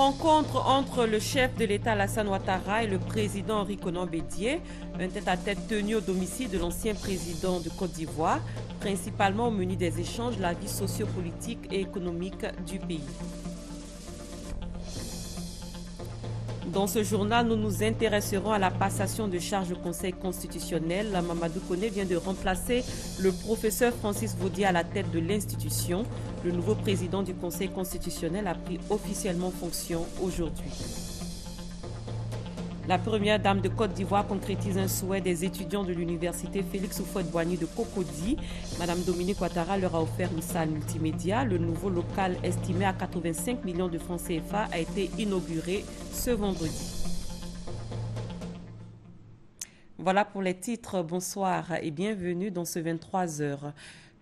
Rencontre entre le chef de l'État Alassane Ouattara et le président Henri Konan Bédié, un tête-à-tête tenu au domicile de l'ancien président de Côte d'Ivoire, principalement au menu des échanges, la vie sociopolitique et économique du pays. Dans ce journal, nous nous intéresserons à la passation de charges au Conseil constitutionnel. Mamadou Koné vient de remplacer le professeur Francis Vaudier à la tête de l'institution. Le nouveau président du Conseil constitutionnel a pris officiellement fonction aujourd'hui. La première dame de Côte d'Ivoire concrétise un souhait des étudiants de l'université Félix Houphouët-Boigny de Cocody. Madame Dominique Ouattara leur a offert une salle multimédia. Le nouveau local estimé à 85 millions de francs CFA a été inauguré ce vendredi. Voilà pour les titres. Bonsoir et bienvenue dans ce 23h.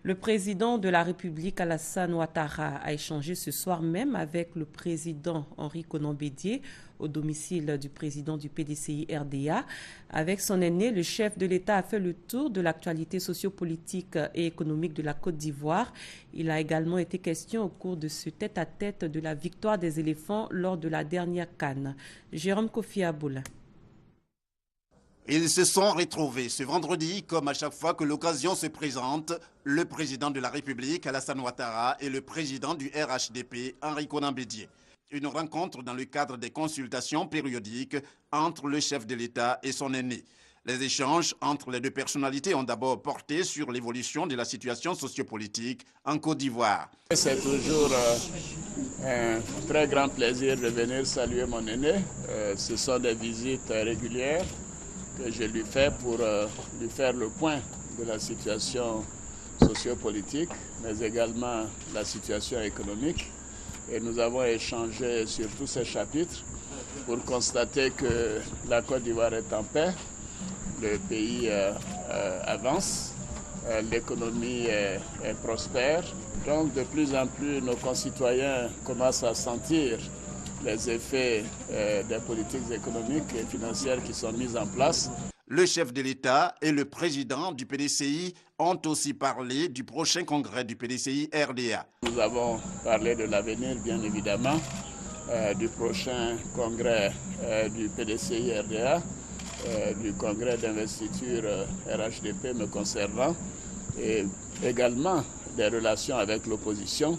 Le président de la République, Alassane Ouattara, a échangé ce soir même avec le président Henri Konan Bédié au domicile du président du PDCI RDA. Avec son aîné, le chef de l'État a fait le tour de l'actualité sociopolitique et économique de la Côte d'Ivoire. Il a également été question au cours de ce tête-à-tête de la victoire des éléphants lors de la dernière CAN. Jérôme Kofi Aboula. Ils se sont retrouvés ce vendredi, comme à chaque fois que l'occasion se présente, le président de la République, Alassane Ouattara, et le président du RHDP, Henri Konan Bédié. Une rencontre dans le cadre des consultations périodiques entre le chef de l'État et son aîné. Les échanges entre les deux personnalités ont d'abord porté sur l'évolution de la situation sociopolitique en Côte d'Ivoire. C'est toujours un très grand plaisir de venir saluer mon aîné. Ce sont des visites régulières que je lui fais pour lui faire le point de la situation sociopolitique, mais également la situation économique. Et nous avons échangé sur tous ces chapitres pour constater que la Côte d'Ivoire est en paix, le pays avance, l'économie est prospère. Donc de plus en plus, nos concitoyens commencent à sentir les effets des politiques économiques et financières qui sont mises en place. Le chef de l'État et le président du PDCI ont aussi parlé du prochain congrès du PDCI RDA. Nous avons parlé de l'avenir, bien évidemment, du prochain congrès du PDCI RDA, du congrès d'investiture RHDP me concernant, et également des relations avec l'opposition,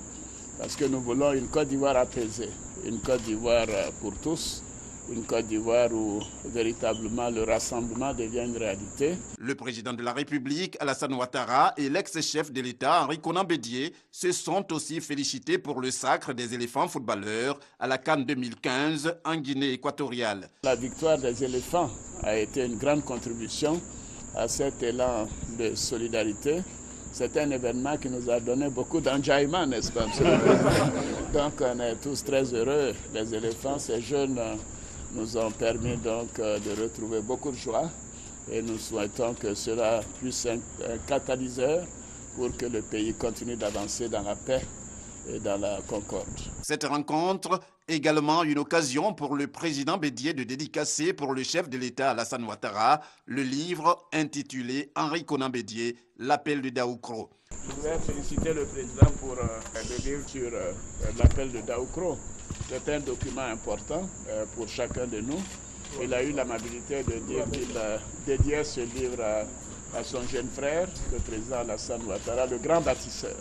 parce que nous voulons une Côte d'Ivoire apaisée, une Côte d'Ivoire pour tous, une Côte d'Ivoire où véritablement le rassemblement devient une réalité. Le président de la République, Alassane Ouattara, et l'ex-chef de l'État, Henri Konan Bédié, se sont aussi félicités pour le sacre des éléphants footballeurs à la CAN 2015 en Guinée équatoriale. La victoire des éléphants a été une grande contribution à cet élan de solidarité. C'est un événement qui nous a donné beaucoup d'enjaillement, n'est-ce pas, monsieur le président? Donc on est tous très heureux. Les éléphants, ces jeunes, nous ont permis donc de retrouver beaucoup de joie et nous souhaitons que cela puisse être un catalyseur pour que le pays continue d'avancer dans la paix et dans la concorde. Cette rencontre est également une occasion pour le président Bédié de dédicacer pour le chef de l'État Alassane Ouattara le livre intitulé Henri Konan Bédié, l'appel de Daoukro. Je voudrais féliciter le président pour le livre sur l'appel de Daoukro. C'est un document important pour chacun de nous. Il a eu l'amabilité de dire qu'il dédiait ce livre à son jeune frère, le président Alassane Ouattara, le grand bâtisseur.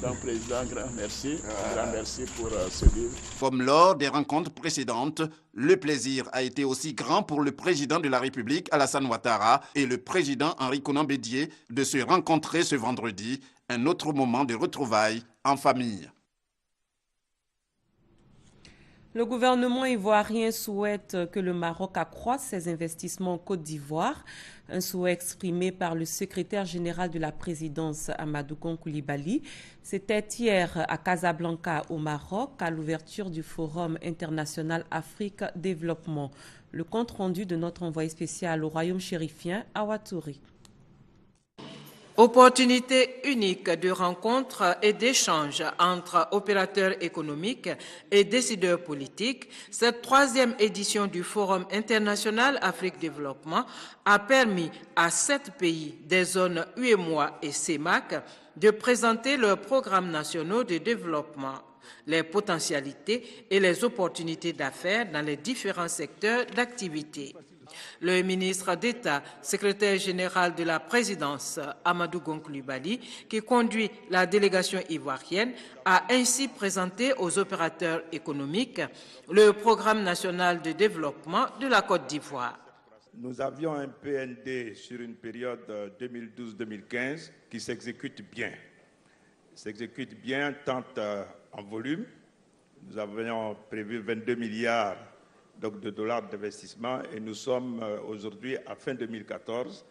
Donc, président, grand merci pour ce livre. Comme lors des rencontres précédentes, le plaisir a été aussi grand pour le président de la République, Alassane Ouattara, et le président Henri Konan Bédié de se rencontrer ce vendredi, un autre moment de retrouvailles en famille. Le gouvernement ivoirien souhaite que le Maroc accroisse ses investissements en Côte d'Ivoire, un souhait exprimé par le secrétaire général de la présidence Amadou Gon Coulibaly. C'était hier à Casablanca au Maroc à l'ouverture du Forum international Afrique Développement. Le compte rendu de notre envoyé spécial au Royaume chérifien, Awa Touré. Opportunité unique de rencontre et d'échange entre opérateurs économiques et décideurs politiques, cette troisième édition du Forum international Afrique Développement a permis à 7 pays des zones UEMOA et CEMAC de présenter leurs programmes nationaux de développement. les potentialités et les opportunités d'affaires dans les différents secteurs d'activité. Le ministre d'État, secrétaire général de la présidence, Amadou Gon Coulibaly, qui conduit la délégation ivoirienne, a ainsi présenté aux opérateurs économiques le programme national de développement de la Côte d'Ivoire. Nous avions un PND sur une période 2012-2015 qui s'exécute bien. S'exécute bien tant en volume. Nous avions prévu 22 milliards de dollars d'investissement et nous sommes aujourd'hui, à fin 2014,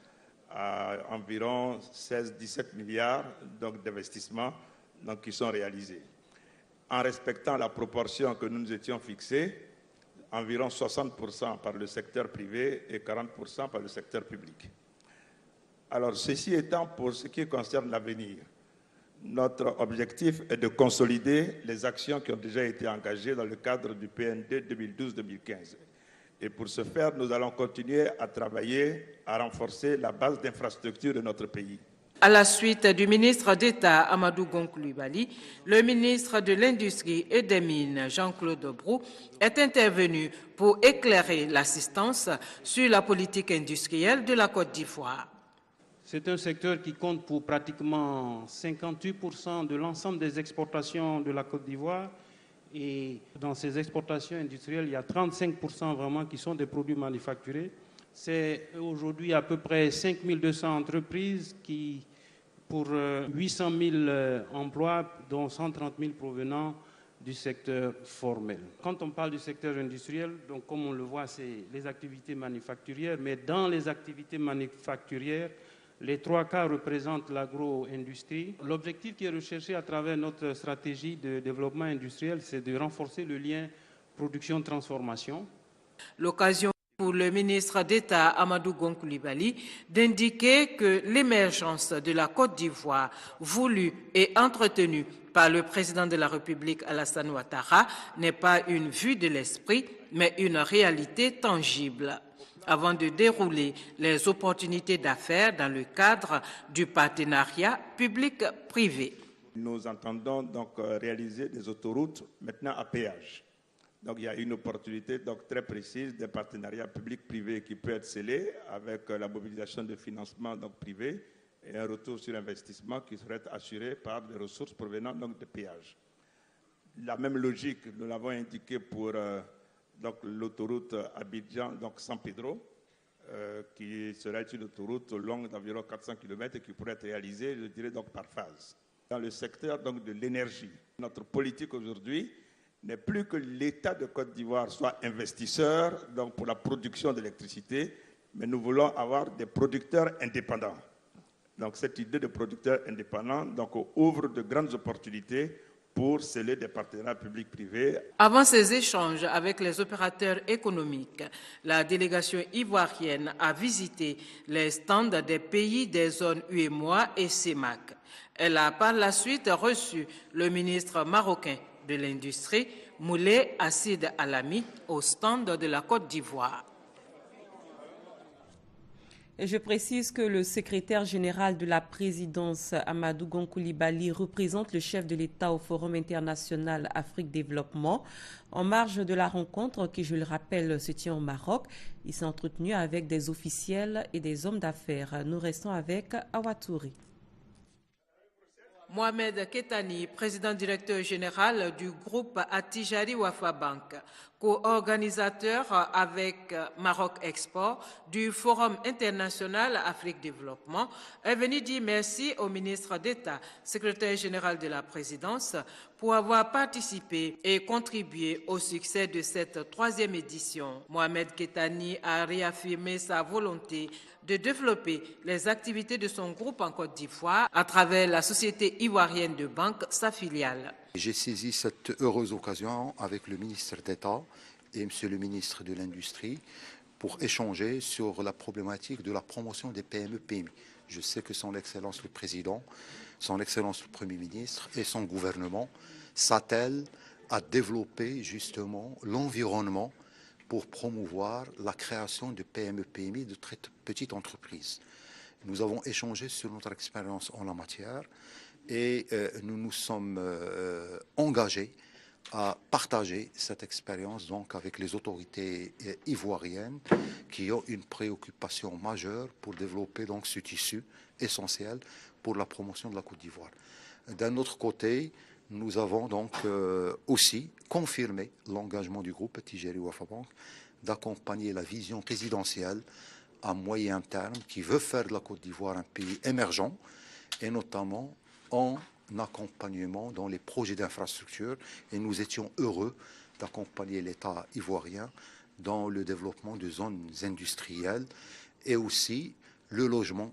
à environ 16-17 milliards d'investissements qui sont réalisés. En respectant la proportion que nous nous étions fixée, environ 60% par le secteur privé et 40% par le secteur public. Alors, ceci étant pour ce qui concerne l'avenir, notre objectif est de consolider les actions qui ont déjà été engagées dans le cadre du PND 2012-2015. Et pour ce faire, nous allons continuer à travailler à renforcer la base d'infrastructure de notre pays. À la suite du ministre d'État Amadou Gon Coulibaly, le ministre de l'Industrie et des Mines, Jean-Claude Brou, est intervenu pour éclairer l'assistance sur la politique industrielle de la Côte d'Ivoire. C'est un secteur qui compte pour pratiquement 58% de l'ensemble des exportations de la Côte d'Ivoire. Et dans ces exportations industrielles, il y a 35% vraiment qui sont des produits manufacturés. C'est aujourd'hui à peu près 5200 entreprises qui, pour 800 000 emplois, dont 130 000 provenant du secteur formel. Quand on parle du secteur industriel, donc comme on le voit, c'est les activités manufacturières. Mais dans les activités manufacturières, les 3 quarts représentent l'agro-industrie. L'objectif qui est recherché à travers notre stratégie de développement industriel, c'est de renforcer le lien production-transformation. L'occasion pour le ministre d'État Amadou Gon Coulibaly d'indiquer que l'émergence de la Côte d'Ivoire, voulue et entretenue par le président de la République Alassane Ouattara, n'est pas une vue de l'esprit, mais une réalité tangible. Avant de dérouler les opportunités d'affaires dans le cadre du partenariat public-privé. Nous entendons donc réaliser des autoroutes maintenant à péage. Donc il y a une opportunité très précise des partenariats publics-privés qui peut être scellé avec la mobilisation de financement privés et un retour sur investissement qui serait assuré par des ressources provenant de péages. La même logique, nous l'avons indiqué pour l'autoroute Abidjan-San Pedro, qui serait une autoroute longue d'environ 400 km et qui pourrait être réalisée, je dirais, par phase. Dans le secteur de l'énergie, notre politique aujourd'hui n'est plus que l'État de Côte d'Ivoire soit investisseur pour la production d'électricité, mais nous voulons avoir des producteurs indépendants. Donc cette idée de producteurs indépendants ouvre de grandes opportunités pour sceller des partenariats publics-privés. Avant ces échanges avec les opérateurs économiques, la délégation ivoirienne a visité les stands des pays des zones UEMOA et CEMAC. Elle a par la suite reçu le ministre marocain de l'Industrie, Moulay Assid Alami, au stand de la Côte d'Ivoire. Et je précise que le secrétaire général de la présidence, Amadou Gon Coulibaly, représente le chef de l'État au Forum international Afrique Développement. En marge de la rencontre, qui, je le rappelle, se tient au Maroc, il s'est entretenu avec des officiels et des hommes d'affaires. Nous restons avec Awatouri. Mohamed Ketani, président directeur général du groupe Attijari Wafa Bank, co-organisateur avec Maroc Export du Forum international Afrique Développement, est venu dire merci au ministre d'État, secrétaire général de la présidence, pour avoir participé et contribué au succès de cette 3e édition. Mohamed Ketani a réaffirmé sa volonté de développer les activités de son groupe en Côte d'Ivoire à travers la Société ivoirienne de banque, sa filiale. J'ai saisi cette heureuse occasion avec le ministre d'État et monsieur le ministre de l'Industrie pour échanger sur la problématique de la promotion des PME-PMI. Je sais que son Excellence le Président, son Excellence le Premier ministre et son gouvernement s'attellent à développer justement l'environnement pour promouvoir la création de PME-PMI, de très petites entreprises. Nous avons échangé sur notre expérience en la matière Et nous nous sommes engagés à partager cette expérience donc avec les autorités ivoiriennes qui ont une préoccupation majeure pour développer donc ce tissu essentiel pour la promotion de la Côte d'Ivoire. D'un autre côté, nous avons donc aussi confirmé l'engagement du groupe Tijeri Wafa Bank d'accompagner la vision présidentielle à moyen terme qui veut faire de la Côte d'Ivoire un pays émergent et notamment en accompagnement dans les projets d'infrastructure. Et nous étions heureux d'accompagner l'État ivoirien dans le développement de zones industrielles et aussi le logement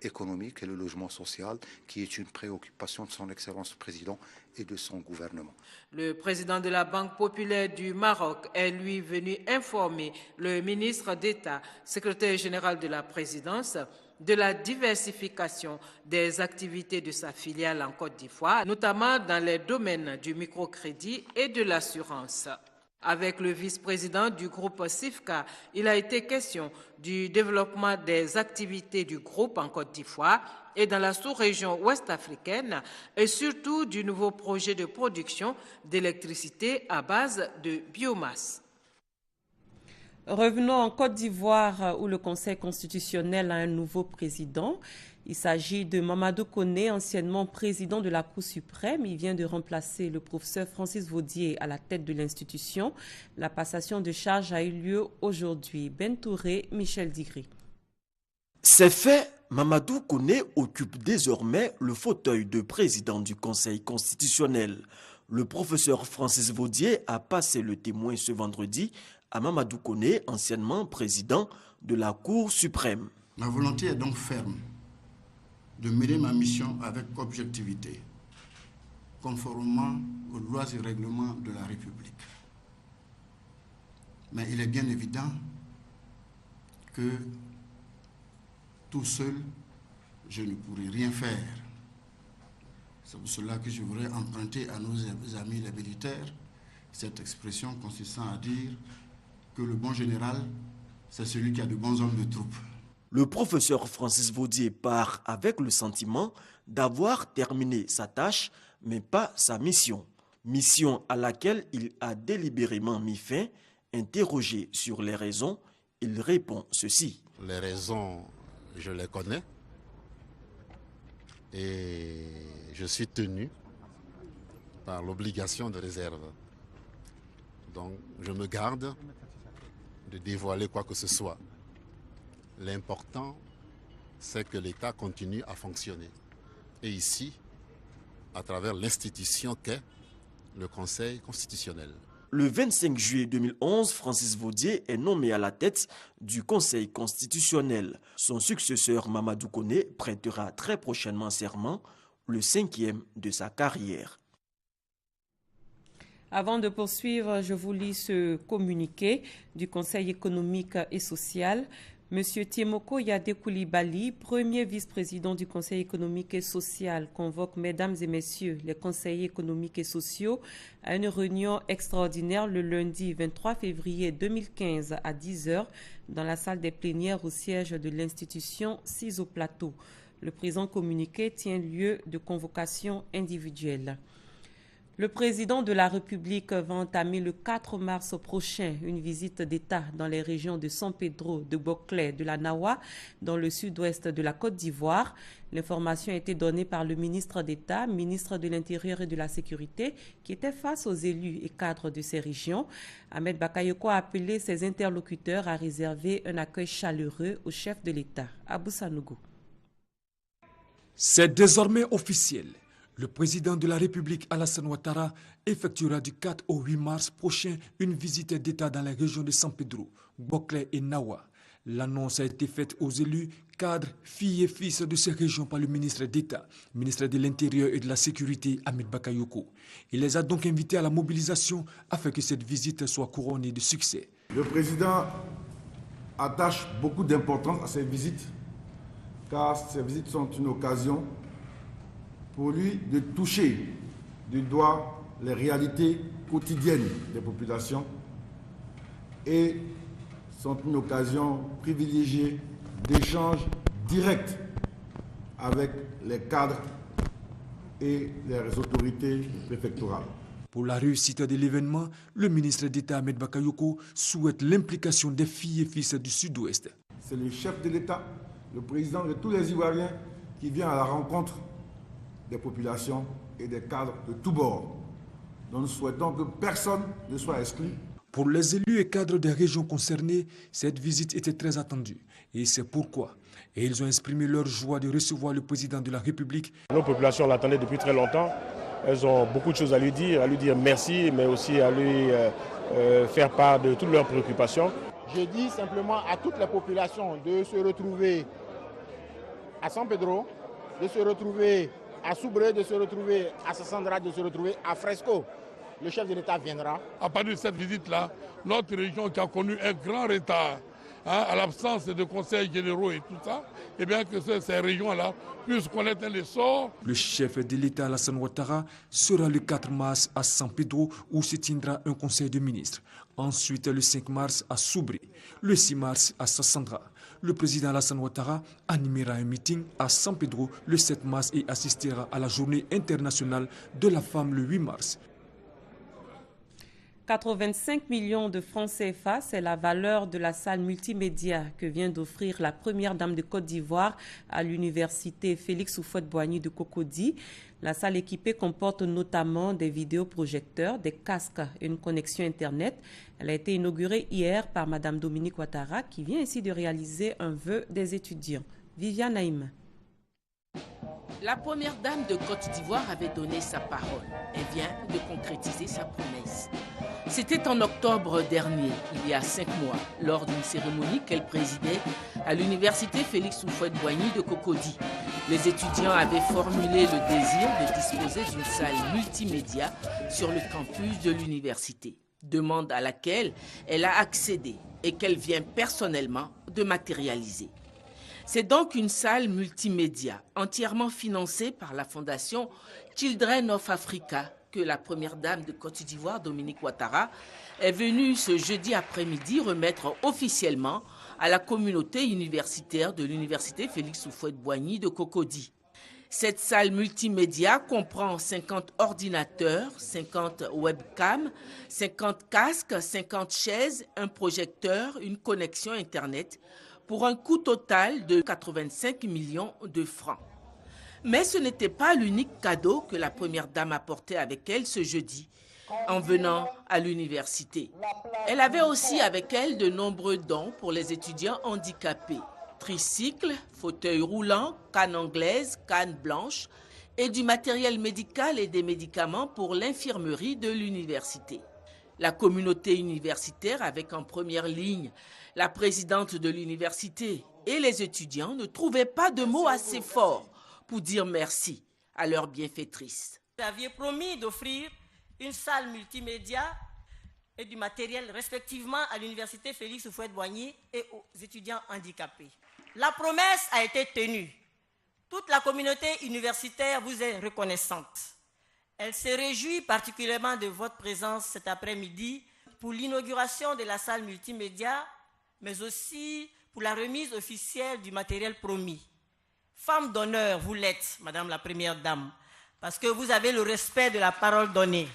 économique et le logement social qui est une préoccupation de son Excellence le Président et de son gouvernement. Le président de la Banque populaire du Maroc est lui venu informer le ministre d'État, secrétaire général de la présidence, de la diversification des activités de sa filiale en Côte d'Ivoire, notamment dans les domaines du microcrédit et de l'assurance. Avec le vice-président du groupe SIFCA, il a été question du développement des activités du groupe en Côte d'Ivoire et dans la sous-région ouest-africaine et surtout du nouveau projet de production d'électricité à base de biomasse. Revenons en Côte d'Ivoire où le Conseil constitutionnel a un nouveau président. Il s'agit de Mamadou Koné, anciennement président de la Cour suprême. Il vient de remplacer le professeur Francis Vaudier à la tête de l'institution. La passation de charge a eu lieu aujourd'hui. Ben Touré, Michel Digri. C'est fait, Mamadou Koné occupe désormais le fauteuil de président du Conseil constitutionnel. Le professeur Francis Vaudier a passé le témoin ce vendredi à Mamadou Koné, anciennement président de la Cour suprême. Ma volonté est donc ferme de mener ma mission avec objectivité, conformément aux lois et règlements de la République. Mais il est bien évident que tout seul, je ne pourrai rien faire. C'est pour cela que je voudrais emprunter à nos amis les militaires cette expression consistant à dire que le bon général, c'est celui qui a de bons hommes de troupe. Le professeur Francis Vaudier part avec le sentiment d'avoir terminé sa tâche, mais pas sa mission. Mission à laquelle il a délibérément mis fin. Interrogé sur les raisons, il répond ceci. Les raisons, je les connais et je suis tenu par l'obligation de réserve. Donc je me garde de dévoiler quoi que ce soit. L'important, c'est que l'État continue à fonctionner. Et ici, à travers l'institution qu'est le Conseil constitutionnel. Le 25 juillet 2011, Francis Vaudier est nommé à la tête du Conseil constitutionnel. Son successeur Mamadou Koné prêtera très prochainement serment, le 5e de sa carrière. Avant de poursuivre, je vous lis ce communiqué du Conseil économique et social. Monsieur Tiemoko Yade Koulibaly, premier vice-président du Conseil économique et social, convoque mesdames et messieurs les conseillers économiques et sociaux à une réunion extraordinaire le lundi 23 février 2015 à 10h dans la salle des plénières au siège de l'institution 6 au plateau. Le présent communiqué tient lieu de convocation individuelle. Le président de la République va entamer le 4 mars prochain une visite d'État dans les régions de San Pedro, de Boclé, de la Nawa, dans le sud-ouest de la Côte d'Ivoire. L'information a été donnée par le ministre d'État, ministre de l'Intérieur et de la Sécurité, qui était face aux élus et cadres de ces régions. Ahmed Bakayoko a appelé ses interlocuteurs à réserver un accueil chaleureux au chef de l'État, Abou Sanougou. C'est désormais officiel. Le président de la République, Alassane Ouattara, effectuera du 4 au 8 mars prochain une visite d'État dans les régions de San Pedro, Boclé et Nawa. L'annonce a été faite aux élus, cadres, filles et fils de ces régions par le ministre d'État, ministre de l'Intérieur et de la Sécurité, Ahmed Bakayoko. Il les a donc invités à la mobilisation afin que cette visite soit couronnée de succès. Le président attache beaucoup d'importance à ces visites, car ces visites sont une occasion pour lui de toucher du doigt les réalités quotidiennes des populations et sont une occasion privilégiée d'échanges directs avec les cadres et les autorités préfectorales. Pour la réussite de l'événement, le ministre d'État Ahmed Bakayoko souhaite l'implication des filles et fils du Sud-Ouest. C'est le chef de l'État, le président de tous les Ivoiriens qui vient à la rencontre des populations et des cadres de tous bords. Donc nous souhaitons que personne ne soit exclu. Pour les élus et cadres des régions concernées, cette visite était très attendue. Et c'est pourquoi ils ont exprimé leur joie de recevoir le président de la République. Nos populations l'attendaient depuis très longtemps. Elles ont beaucoup de choses à lui dire merci, mais aussi à lui faire part de toutes leurs préoccupations. Je dis simplement à toute la population de se retrouver à San Pedro, de se retrouver à Soubré, de se retrouver à Sassandra, de se retrouver à Fresco. Le chef de l'État viendra. À partir de cette visite-là, notre région qui a connu un grand retard, à l'absence de conseils généraux et tout ça, et bien que ces régions-là puissent connaître un essor. Le chef de l'État Alassane Ouattara sera le 4 mars à San Pedro où se tiendra un conseil de ministres. Ensuite, le 5 mars à Soubré, le 6 mars à Sassandra. Le président Alassane Ouattara animera un meeting à San Pedro le 7 mars et assistera à la journée internationale de la femme le 8 mars. 85 millions de francs CFA, c'est la valeur de la salle multimédia que vient d'offrir la première dame de Côte d'Ivoire à l'université Félix Houphouët-Boigny de Cocody. La salle équipée comporte notamment des vidéoprojecteurs, des casques et une connexion Internet. Elle a été inaugurée hier par Mme Dominique Ouattara qui vient ainsi de réaliser un vœu des étudiants. Viviane Naïm. La première dame de Côte d'Ivoire avait donné sa parole. Elle vient de concrétiser sa promesse. C'était en octobre dernier, il y a 5 mois, lors d'une cérémonie qu'elle présidait à l'université Félix Houphouët-Boigny de Cocody. Les étudiants avaient formulé le désir de disposer d'une salle multimédia sur le campus de l'université, demande à laquelle elle a accédé et qu'elle vient personnellement de matérialiser. C'est donc une salle multimédia entièrement financée par la fondation Children of Africa que la première dame de Côte d'Ivoire, Dominique Ouattara, est venue ce jeudi après-midi remettre officiellement à la communauté universitaire de l'université Félix Houphouët-Boigny de Cocody. Cette salle multimédia comprend 50 ordinateurs, 50 webcams, 50 casques, 50 chaises, un projecteur, une connexion Internet, pour un coût total de 85 millions de francs. Mais ce n'était pas l'unique cadeau que la première dame apportait avec elle ce jeudi, en venant à l'université. Elle avait aussi avec elle de nombreux dons pour les étudiants handicapés. Tricycles, fauteuils roulants, cannes anglaises, cannes blanches et du matériel médical et des médicaments pour l'infirmerie de l'université. La communauté universitaire, avec en première ligne la présidente de l'université et les étudiants, ne trouvaient pas de mots assez forts pour dire merci à leur bienfaitrice. Vous aviez promis d'offrir une salle multimédia et du matériel respectivement à l'université Félix Houphouët-Boigny et aux étudiants handicapés. La promesse a été tenue. Toute la communauté universitaire vous est reconnaissante. Elle se réjouit particulièrement de votre présence cet après-midi pour l'inauguration de la salle multimédia, mais aussi pour la remise officielle du matériel promis. Femme d'honneur, vous l'êtes, Madame la Première Dame, parce que vous avez le respect de la parole donnée.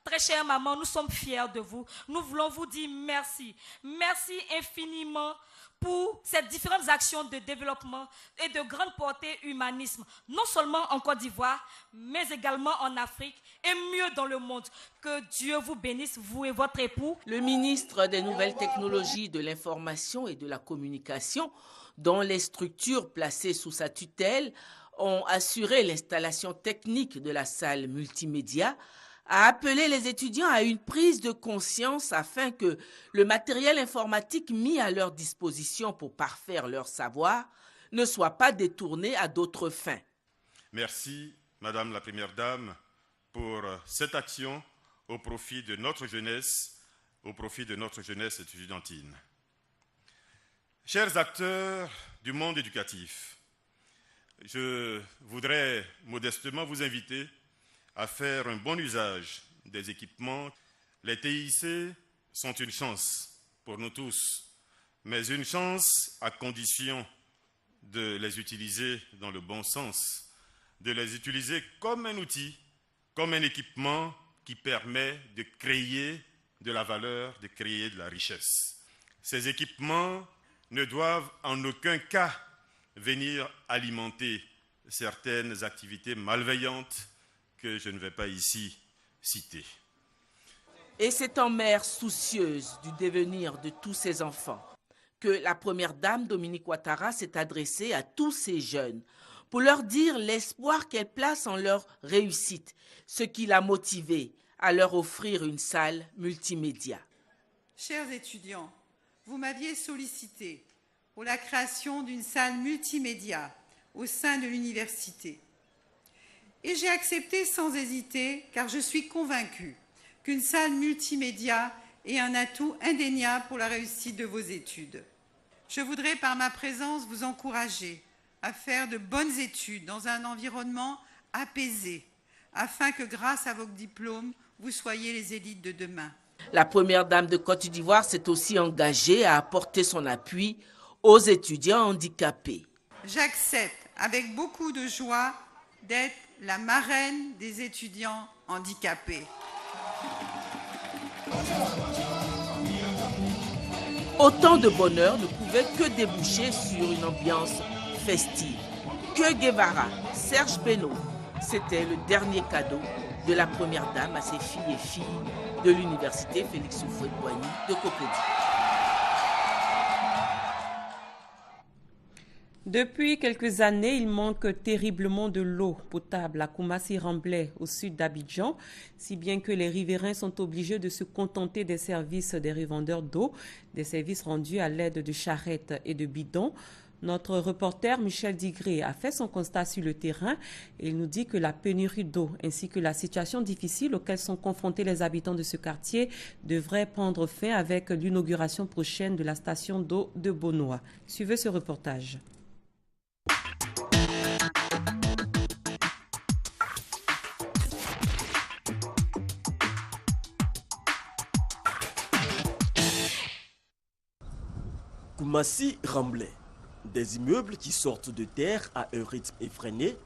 Très chère maman, nous sommes fiers de vous. Nous voulons vous dire merci. Merci infiniment pour ces différentes actions de développement et de grande portée humanisme, non seulement en Côte d'Ivoire, mais également en Afrique et mieux dans le monde. Que Dieu vous bénisse, vous et votre époux. Le ministre des Nouvelles Technologies, de l'Information et de la Communication, dont les structures placées sous sa tutelle ont assuré l'installation technique de la salle multimédia, a appelé les étudiants à une prise de conscience afin que le matériel informatique mis à leur disposition pour parfaire leur savoir ne soit pas détourné à d'autres fins. Merci, Madame la Première Dame, pour cette action au profit de notre jeunesse, étudiantine. Chers acteurs du monde éducatif, je voudrais modestement vous inviter à faire un bon usage des équipements. Les TIC sont une chance pour nous tous, mais une chance à condition de les utiliser dans le bon sens, de les utiliser comme un outil, comme un équipement qui permet de créer de la valeur, de créer de la richesse. Ces équipements ne doivent en aucun cas venir alimenter certaines activités malveillantes que je ne vais pas ici citer. Et c'est en mère soucieuse du devenir de tous ces enfants que la première dame Dominique Ouattara s'est adressée à tous ces jeunes pour leur dire l'espoir qu'elle place en leur réussite, ce qui l'a motivée à leur offrir une salle multimédia. Chers étudiants, vous m'aviez sollicité pour la création d'une salle multimédia au sein de l'université. Et j'ai accepté sans hésiter, car je suis convaincue qu'une salle multimédia est un atout indéniable pour la réussite de vos études. Je voudrais par ma présence vous encourager à faire de bonnes études dans un environnement apaisé, afin que grâce à vos diplômes, vous soyez les élites de demain. La première dame de Côte d'Ivoire s'est aussi engagée à apporter son appui aux étudiants handicapés. J'accepte avec beaucoup de joie d'être la marraine des étudiants handicapés. Autant de bonheur ne pouvait que déboucher sur une ambiance festive. Que Guevara, Serge Beno, c'était le dernier cadeau de la première dame à ses filles et filles de l'université Félix Houphouët-Boigny de Cocody. Depuis quelques années, il manque terriblement de l'eau potable à Koumassi-Ramblay, au sud d'Abidjan, si bien que les riverains sont obligés de se contenter des services des revendeurs d'eau, des services rendus à l'aide de charrettes et de bidons. Notre reporter Michel Digré a fait son constat sur le terrain et il nous dit que la pénurie d'eau ainsi que la situation difficile auxquelles sont confrontés les habitants de ce quartier devraient prendre fin avec l'inauguration prochaine de la station d'eau de Bonoa. Suivez ce reportage. Koumassi-Ramblay. Des immeubles qui sortent de terre à un rythme effréné.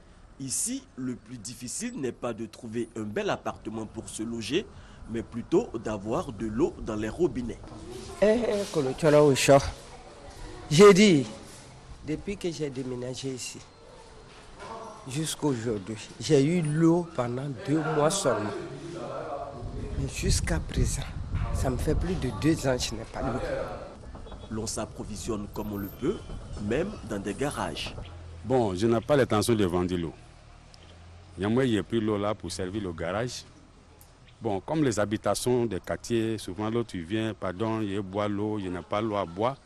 Ici, le plus difficile n'est pas de trouver un bel appartement pour se loger, mais plutôt d'avoir de l'eau dans les robinets. J'ai dit, depuis que j'ai déménagé ici, jusqu'à aujourd'hui, j'ai eu l'eau pendant 2 mois seulement. Mais jusqu'à présent, ça me fait plus de 2 ans que je n'ai pas d'eau. L'on s'approvisionne comme on le peut, même dans des garages. Bon, je n'ai pas l'intention de vendre l'eau. Moi, j'ai pris l'eau là pour servir le garage. Bon, comme les habitations des quartiers, souvent l'eau, tu viens, pardon, je bois l'eau, je n'ai pas l'eau à boire.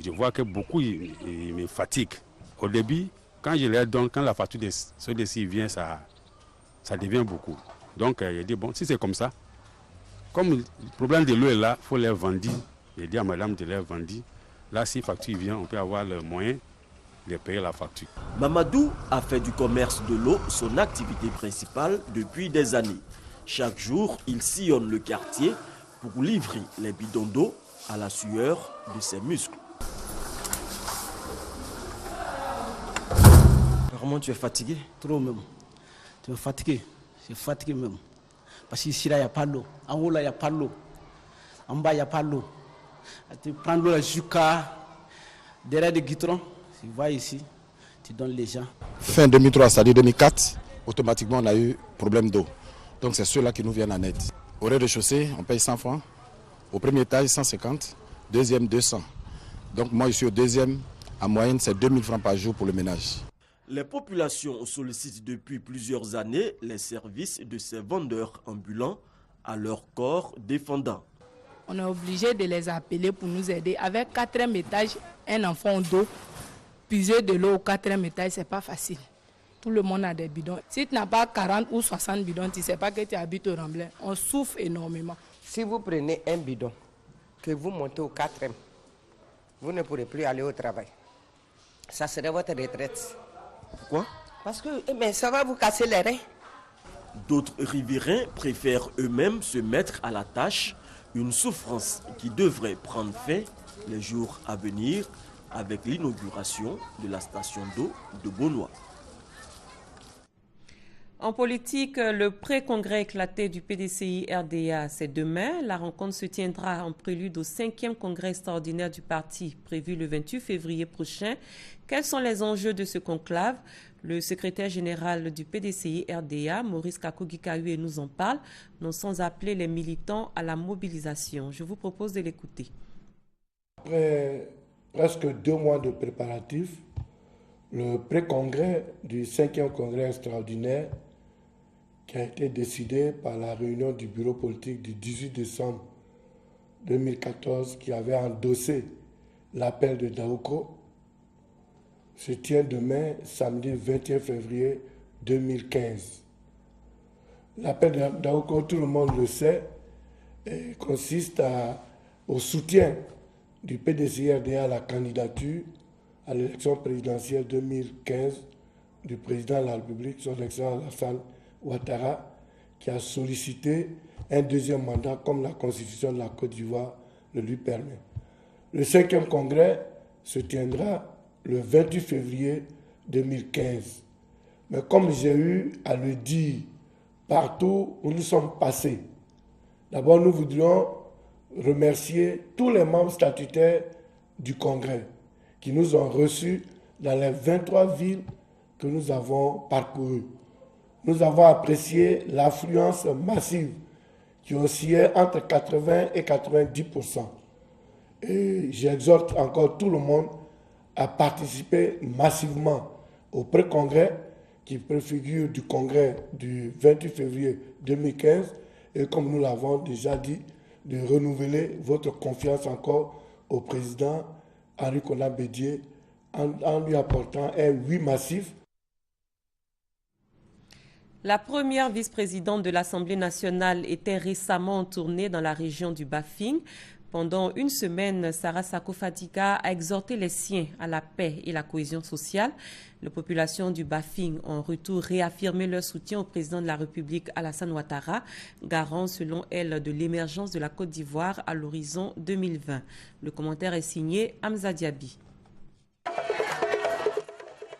Je vois que beaucoup ils me fatiguent. Au début, quand je les donne, quand la facture de ceux-ci vient, ça devient beaucoup. Donc, je dis, bon, si c'est comme ça, comme le problème de l'eau est là, il faut les vendre. J'ai dit à madame de les vendre. Là, si la facture vient, on peut avoir le moyen de payer la facture. Mamadou a fait du commerce de l'eau son activité principale depuis des années. Chaque jour, il sillonne le quartier pour livrer les bidons d'eau à la sueur de ses muscles. Vraiment, tu es fatigué? Trop même. Tu es fatigué? Je suis fatigué même. Parce qu'ici, là, il n'y a pas d'eau. En haut, là, il n'y a pas d'eau. En bas, il n'y a pas d'eau. Tu prends l'eau jusqu'à derrière le guitron. Tu vois ici, tu donnes les gens. Fin 2003, c'est-à-dire 2004, automatiquement, on a eu problème d'eau. Donc, c'est ceux-là qui nous viennent en aide. Au rez-de-chaussée, on paye 100 francs. Au premier étage, 150. Deuxième, 200. Donc, moi, je suis au deuxième. En moyenne, c'est 2000 francs par jour pour le ménage. Les populations sollicitent depuis plusieurs années les services de ces vendeurs ambulants à leur corps défendant. On est obligé de les appeler pour nous aider. Avec 4e étage, un enfant d'eau, puiser de l'eau au 4e étage, ce n'est pas facile. Tout le monde a des bidons. Si tu n'as pas 40 ou 60 bidons, tu ne sais pas que tu habites au Ramblay. On souffre énormément. Si vous prenez un bidon, que vous montez au 4e, vous ne pourrez plus aller au travail. Ça serait votre retraite. Pourquoi? Parce que ça va vous casser les reins. D'autres riverains préfèrent eux-mêmes se mettre à la tâche, une souffrance qui devrait prendre fin les jours à venir avec l'inauguration de la station d'eau de Bonoa. En politique, le pré-congrès éclaté du PDCI-RDA, c'est demain. La rencontre se tiendra en prélude au 5e congrès extraordinaire du parti, prévu le 28 février prochain. Quels sont les enjeux de ce conclave? Le secrétaire général du PDCI-RDA, Maurice Kakogi-Kayue, nous en parle, non sans appeler les militants à la mobilisation. Je vous propose de l'écouter. Après presque 2 mois de préparatifs, le pré-congrès du 5e congrès extraordinaire qui a été décidé par la réunion du bureau politique du 18 décembre 2014 qui avait endossé l'appel de Daoko se tient demain, samedi 21 février 2015. L'appel de Daoko, tout le monde le sait, consiste au soutien du PDCI-RDA à la candidature à l'élection présidentielle 2015 du président de la République, son excellence Alassane Ouattara, qui a sollicité un 2e mandat comme la Constitution de la Côte d'Ivoire le lui permet. Le 5e congrès se tiendra le 28 février 2015. Mais comme j'ai eu à le dire partout où nous sommes passés, d'abord nous voudrions remercier tous les membres statutaires du congrès qui nous ont reçus dans les 23 villes que nous avons parcourues. Nous avons apprécié l'affluence massive qui oscillait entre 80 et 90%. Et j'exhorte encore tout le monde à participer massivement au pré-congrès qui préfigure du congrès du 28 février 2015 et comme nous l'avons déjà dit, de renouveler votre confiance encore au président Henri Konan Bédié en lui apportant un oui massif. La première vice-présidente de l'Assemblée nationale était récemment en tournée dans la région du Bafing. Pendant une semaine, Sarah Sako Fadiga a exhorté les siens à la paix et la cohésion sociale. Les populations du Bafing ont en retour réaffirmé leur soutien au président de la République Alassane Ouattara, garant selon elle de l'émergence de la Côte d'Ivoire à l'horizon 2020. Le commentaire est signé Hamza Diaby.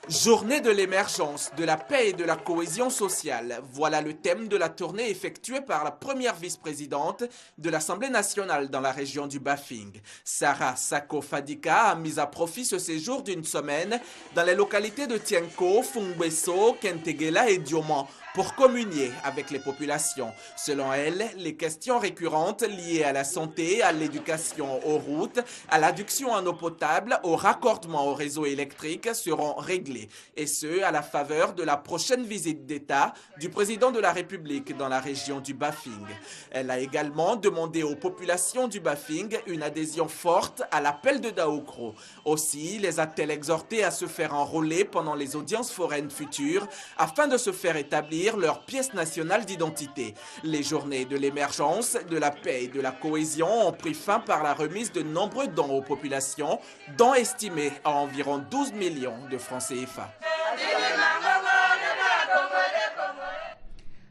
Journée de l'émergence, de la paix et de la cohésion sociale. Voilà le thème de la tournée effectuée par la première vice-présidente de l'Assemblée nationale dans la région du Bafing. Sarah Sako Fadiga a mis à profit ce séjour d'une semaine dans les localités de Tienko, Fungbeso, Kentegela et Dioman pour communier avec les populations. Selon elle, les questions récurrentes liées à la santé, à l'éducation, aux routes, à l'adduction en eau potable, au raccordement au réseau électrique seront réglées. Et ce, à la faveur de la prochaine visite d'État du président de la République dans la région du Bafing. Elle a également demandé aux populations du Bafing une adhésion forte à l'appel de Daokro. Aussi, les a-t-elle exhortés à se faire enrôler pendant les audiences foraines futures afin de se faire établir leur pièce nationale d'identité. Les journées de l'émergence, de la paix et de la cohésion ont pris fin par la remise de nombreux dons aux populations, dons estimés à environ 12 millions de francs CFA.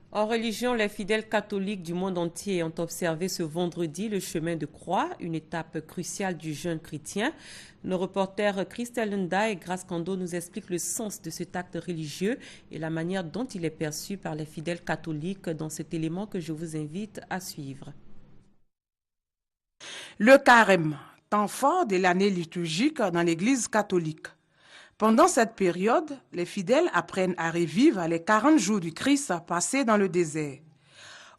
En religion, les fidèles catholiques du monde entier ont observé ce vendredi le chemin de croix, une étape cruciale du jeûne chrétien. Nos reporters Christelle Nda et Grace Kando nous expliquent le sens de cet acte religieux et la manière dont il est perçu par les fidèles catholiques dans cet élément que je vous invite à suivre. Le carême, temps fort de l'année liturgique dans l'Église catholique. Pendant cette période, les fidèles apprennent à revivre les 40 jours du Christ passés dans le désert.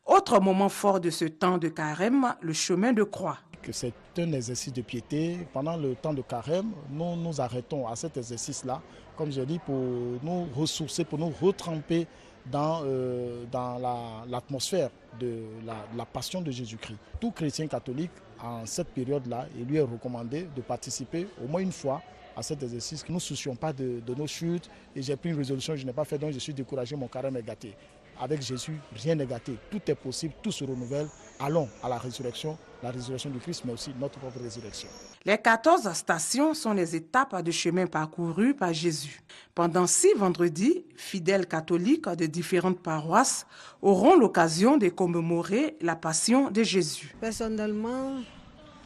Autre moment fort de ce temps de carême, le chemin de croix. C'est un exercice de piété. Pendant le temps de carême, nous nous arrêtons à cet exercice-là, comme je dis, pour nous ressourcer, pour nous retremper dans l'atmosphère de la passion de Jésus-Christ. Tout chrétien catholique, en cette période-là, il lui est recommandé de participer au moins une fois à cet exercice. Nous ne soucions pas de nos chutes et j'ai pris une résolution que je n'ai pas fait, donc je suis découragé, mon carême est gâté. Avec Jésus, rien n'est gâté, tout est possible, tout se renouvelle. Allons à la résurrection du Christ, mais aussi notre propre résurrection. Les 14 stations sont les étapes de chemin parcouru par Jésus. Pendant 6 vendredis, fidèles catholiques de différentes paroisses auront l'occasion de commémorer la passion de Jésus. Personnellement,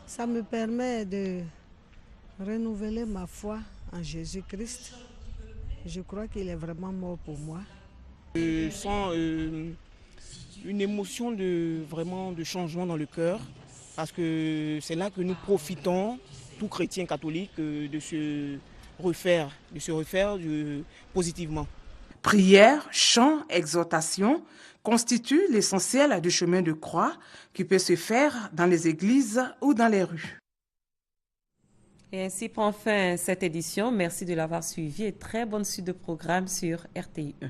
ça me permet de renouveler ma foi en Jésus-Christ. Je crois qu'il est vraiment mort pour moi. Je sens une émotion vraiment de changement dans le cœur, parce que c'est là que nous profitons, tout chrétien catholique, de se refaire positivement. Prière, chant, exhortation constituent l'essentiel du chemin de croix qui peut se faire dans les églises ou dans les rues. Et ainsi prend fin cette édition. Merci de l'avoir suivi et très bonne suite de programme sur RTI 1.